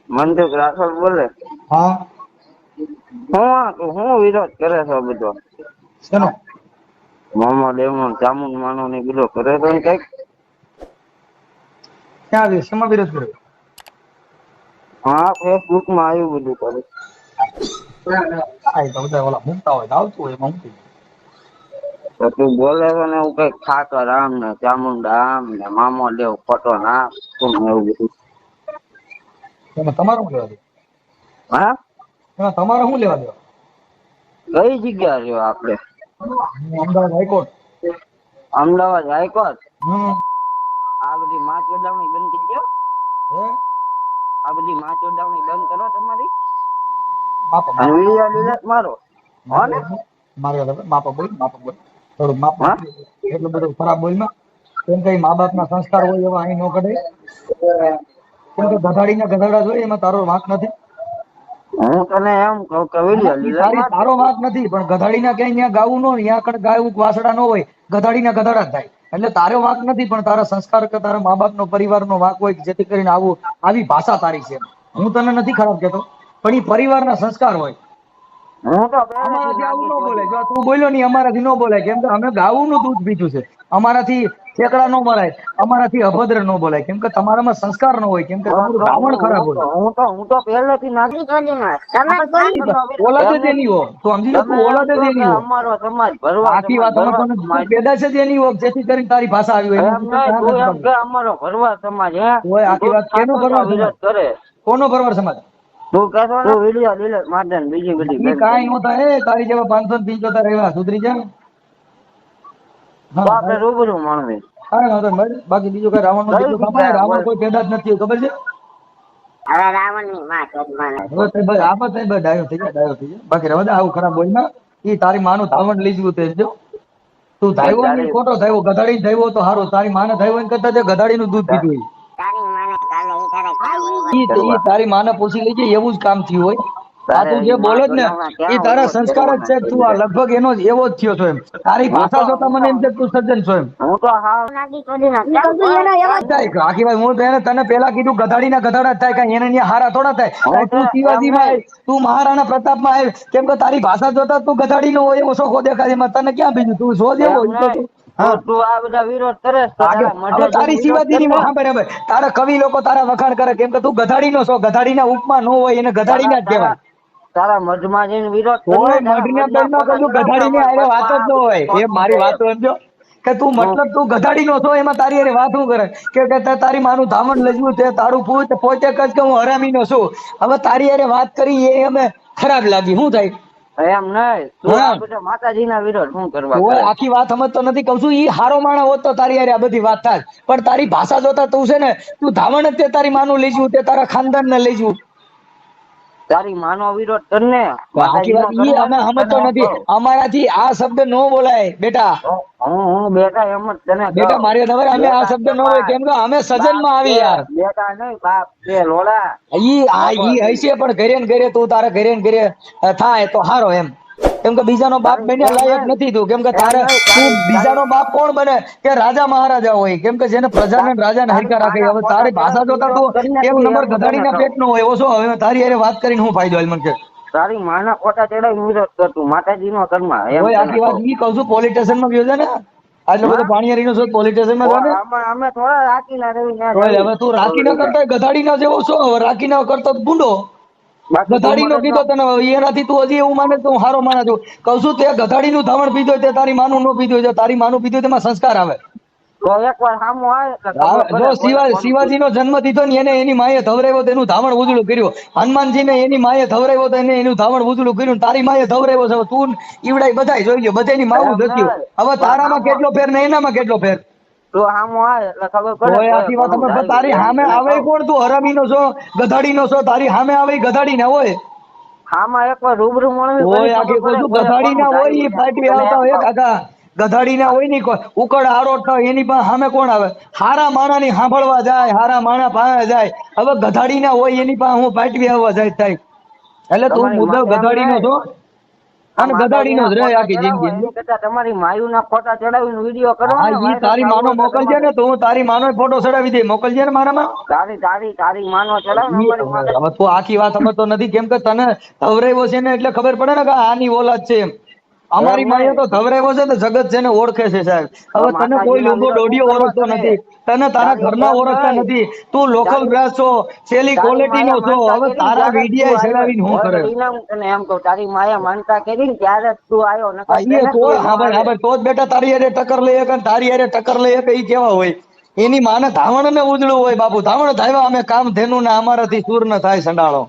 મનસુખ રાઠોડ બોલે. હા હું વિરોધ કરે છે બધો? શેનો? મોહમ્મદ એમનો ચામુંડ માનો ને બધો કરે તો ને કઈક. ક્યાં આવ્યું? શેમાં વિરોધ કર્યો? હા, ફેસબુક માં આવ્યું બધું કરે. આ તો બધા ઓલા મૂકતા હોય તો આવતું હોય એમાં મૂકી. તો તું બોલે છે ને એવું કઈક ઠાકર આમ ને ચામુંડા આમ ને મામો દેવ ખોટો ના તું એવું બધું. એમાં તમારે શું લેવા દે? હા, એમાં તમારે શું લેવા દેવા? કઈ જગ્યા રહ્યો આપડે? અમદાવાદ હાઈકોર્ટ. અમદાવાદ હાઈકોર્ટ. હમ. આ બધી માં ચોદાવણી બંધ કરી દો. હે? આ બધી માં ચોદાવણી બંધ કરો તમારી. માપા અને માપા વિડિયો ડિલીટ મારો. હો ને? માપા બોલ થોડું માપા. હા, એટલું બધું ખરાબ બોલ માં. કેમ કે મા બાપ ના સંસ્કાર હોય એવા અહીં નો કઢે. કેમ કે ગધાડીના ગધાડા જોઈએ એમાં તારો વાંક નથી. હું તને એમ કહું કે વિડિયો ડિલીટ માર દે. તારો વાંક નથી, પણ ગધાડીના ક્યાંય ત્યાં ગાવું ન હોય, ત્યાં ગાયું વાસડા ન હોય, ગધાડીના ગધાડા જ થાય. એટલે તારો વાંક નથી, પણ તારા સંસ્કાર કે તારા મા બાપ નો પરિવાર નો વાંક હોય, જેથી કરીને આવી ભાષા તારી છે. હું તને નથી ખરાબ કહેતો, પણ એ પરિવારના સંસ્કાર હોય. હું તો પહેલેથી અમારાથી આવું નાગી ન બોલે. ચોધી. જો તું બોલ્યો નહીં, અમારાથી ન બોલાય. કેમ કે અમે ગાવું નું દૂધ પીધું છે. અમારાથી ઠેકડા ન મરાય, અમારાથી અભદ્ર ન બોલાય. કેમ કે તમારામાં સંસ્કાર ન હોય, કેમ કે તમારું તો રાવણ ખરાબ હોય. હું તો પહેલેથી નાગી ચોધી માં. ઓલાદ જ એની હો તો સમજી લે, તું તમે એમ ઓલાદ જ કહો કે એની હો. અમારો સમાજ ભરવા આખી સમાજ વાત ભરવા સમજવાનું, તું સમાજ. પેદા છે જ એની હો, જેથી કરીને તારી ભાષા આવી હોય. એમાં એમ તું નહીં, કામ તું નથી એમ કે કરતો. અમારો ભરવા સમાજ હે. ઓય આખી તું વાત કેનો ઠાકોર નો ભરવાડ સમાજ? વિરોધ કરે. કોનો ભરવાડ સમાજ? તું કહેતો ને વિડિયો ડિલીટ માર દે ને બીજી બધી ઈ બંધ કાંઈ કરી. નો થાય. તારી જેવા 575 એવા સુધરી જાય. તો હા આપણે રૂબરૂ મળવી. કાંઈ વાંધો નહીં ભાઈ. બાકી બીજું કઈ રાવણ નું કઈ જેટલું કામ હોય, જગ્યાએ રાવણ બોલ. કોઈ પેદા જ નથી, ખબર છે? હવે રાવણની માં ચોદવાના હવે તે ભાઈ આપત ભાઈ ડાયો થઈ જાય, ડાયો થઈ જાય. બાકી રવા દે આવું ખરાબ બોલમાં. ઈ તારી માનું ધાવણ લીધું તે જો. તું ભાઈ ધાવ્યો ને તારી ખોટો થયો. ગધાડી થયો તો સારું. તારી માને થયો એને કરતા તે ગધાડી નું દૂધ પીધું હોય. તારી માને કાલે ઈ તારે ક્યાં ઈ કરવા. તારી માને પૂછી લેજે, એવું જ કામ થયું હોય. આ તારે તું જે ઈ માં બોલે જ ને, ચોદાવણા એ ક્યાં તારા વહીવટ સંસ્કાર જ કરવાના છે. છે તું આ બધા. લગભગ એવો જ થયો છો એમ. તારી ભાષા જોતા મને એમ છે કે તું સજ્જન છો એમ. હું તો હાવ નાગી ચોદીના કેમ થાય આખી વાત હું તને પેલા કીધું ગધાડીના ગધાડા જ થાય, કાંઈ એને ન્યા હારા થોડા થાય. હું કાંઈ તો તું એમ શિવાજીમાં નહીં. આવ, તું મહારાણા પ્રતાપમાં આવ. કેમ કે તારી ભાષા જોતા તું ગધાડીનો હોય એવો શોખો દેખાય. એમાં તને ક્યાં બીજું તું શો દેવો એમ ઈ તો નહીં. તું. હા, તું આ બધા વિરોધ કરે તો આગળ તારા હવે મઢે જઈને તારી વિરોધ કર શિવાજીની ને. હા બરાબર. તારા કવિ લોકો તારા વખાણ કરે, કેમ કે તું ગધાડીનો છો. ગધાડીના ઉપમા ન હોય, એને તારા ગધાડીના જ તારા કહેવાય. તારા મઢમાં જઈને વિરોધ કર ને. કોઈ તારા મઢના મઢના બળમાં ફોટા કશું ચડાવ ને ગધાડીને અમારા હારે વાત મઢમાં જ આ ન બધું હોય. એ ખોટું મારી છે વાત તો સમજો કે તું હું મતલબ તું ગધાડીનો છો, એમાં તારી હારે વાત શું કરે? કે તારી માનું ધામણ લજવું છે, તારું પોતે કદ કે હું હરામીનો છું. હવે તારી હારે વાત કરી એ અમે ખરાબ લાગી. શું થાય? એમ નહીં. તું હા, આ બધા માતાજીના વિરોધ શું કરવા કોઈ કરે. આખી વાત સમજતો નથી. કઉ છું ઈ હારો માણસ હોત તો તારી હારે આ બધી વાત થાય. પણ તારી ભાષા જોતા તું છે ને, તું ધાવણ જ તે તારી માનું લઈ જવું, તે તારા ખાનદાન ને લઈ જવું. તારી માનો વિરોધ કર ને. આખી માતાજી નો વાત ઈ કરવા અમે ને તને સમજતો એમ નથી. કહું. અમારાથી આ શબ્દ ન બોલાય બેટા. હું બેટા એમ જ તને બેટા કહું. મારી ખબર અમે આ બેટા શબ્દ ન હોય, સમાજ કેમ કે અમે સજન બાપ માં છે. આવી યાર. બેટા નહીં બાપ છે લોડા. ઈ હશે, પણ ઘરે ને ઘરે તું તારે ઘરે ને ઘરે થાય તો હારો એમ. કેમ કે બીજાનો બાપ તારી બન્યા એમ લાયક નહીં. નથી તું. કેમ કે એમ તારે નહીં. તું તારી તારી બીજાનો બાપ કોણ બને? કે રાજા મહારાજા હોય. કેમ કે જેને પ્રજાને રાજાને તારી હરકા રાખે. માના હવે ફોટા તારી ભાષા ચડાવીને જોતા વિરોધ તું કરીને એક તું નંબર એમ હું તને ગધાડીના કહું. પેટ નો હોય એવો શું? હવે તારી હારે વાત કરીને શું ફાયદો? હાલ મને કે. તારી માના ફોટા ચડાવીને વિરોધ કરતું માતાજી નો કર્મા એમ ઓય તને આખી વાત કહું. ઈ કહું છું, પોલીસ સ્ટેશનમાં ગયો છે ને આટલો બધો હા પાણીયારીનો છો, પોલીસ સ્ટેશનમાં જો ને. અમે થોડા રાખીને રહી ના ઓય રહી હવે તું રાખી ના હવે કરતો ગધાડી ના જેવો છો. હવે રાખી ના કરતો તો ગુંડો. બાકી તું ગધાડી નો મને જો કીધો તને, એનાથી તું હજી એવું માને કે હું હારો માણસ છું. કહું છું તે ગધાડી નું ધાવણ પીધો તે તારી માનું નો પીધો. જો તારી માનું પીધું તેમાં સંસ્કાર આવે. તો એકવાર સામું આવે એટલે ખબર જો પડે કોને કોનું શિવાજી નો પીધું. જન્મ દીધો ને એને એની માએ ધવરાવ્યો તેનું ધાવણ ઉજળું કર્યું. હનુમાનજી ને એની માએ ધવરાવ્યો તો એને એનું ધાવણ ઉજળું કર્યું. તારી માએ ધવરાવ્યો છે. હવે તું ઈવડાય બધાય જોઈ લો, બધાની માવું એમ ધસ્યું. નહીં હવે પણ તારામાં સામો કેટલો ફેર ને એનામાં કેટલો ફેર. તો સામું આવે એટલે ખબર પડે ઓય કોઈ આખી વાત કોનું અમે ડાયું તારી એમ સામે તને આવે કહું. કોણ? તું હરામીનો છો, ગધાડીનો છો. તારી સામે આવે ગધાડી ના હોય. આમાં એકવાર રૂબરૂ મળવી પછી ઓય ખબર આખી કહું પડે છું કોઈ ગધાડી કોનું ના હોય. ડાયું ઈ છે હું પાટવી તને આવતા એમ હોય કહું. કાકા. ગધાડી ના હોય ની ઉકળ આરોટ થાય એની પાસે સામે કોણ આવે? હારા માણા ની સાંભળવા જાય, હારા માણા પાસે જાય. હવે ગધાડી ના હોય એની પાસે હું પાટવી આવવા જાય થાય. એટલે તું તમારી મુદ્દો એમ ગધાડી નો નહીં છો. અને ગધાડીનો જ રહે આખી જિંદગી. એની કરતા તમારી માયુના ફોટા ચડાવીને વિડીયો કરો હા ને, ઈ viral તારી માનો કરવો હોય તો મોકલજે ને, તો હું તારી માનો ફોટો ચડાવી દે, મોકલજે ને મારામાં. તારી માનો ચડાવ ને અમારી માને. હવે તું આખી વાત સમજતો નથી, કેમ કે તને ધવરાવ્યો છે ને એટલે ખબર પડે ને કે આની ઓલાદ છે એમ. અમારી માએ તો ધવરાવ્યો છે તો જગત છે ને ઓળખે છે સાહેબ. હવે તને કોઈ લુગો ડોડિયો ઓળખતો નથી, તને તારા ઘરના ઓળખતા નથી, તું લોકલ બ્રાસ છો, છેલ્લી ક્વોલિટી નો છો. હવે તારા વિડિયા ચડાવીને હું કરે? હું તને એમ કહું, તારી માએ માનતા કરી ને ત્યારે જ તું આવ્યો, નકર એ તો હા તો જ બેટા તારી હારે ટક્કર લઈ શકે, તારી હારે ટક્કર લઈ શકે ઈ કેવા હોય? એની માને ધાવણ ને ઉજળું હોય બાપુ, ધાવણ ધાવ્યા અમે કામ ધેનું ને અમારાથી સૂર ન થાય સંડાળો.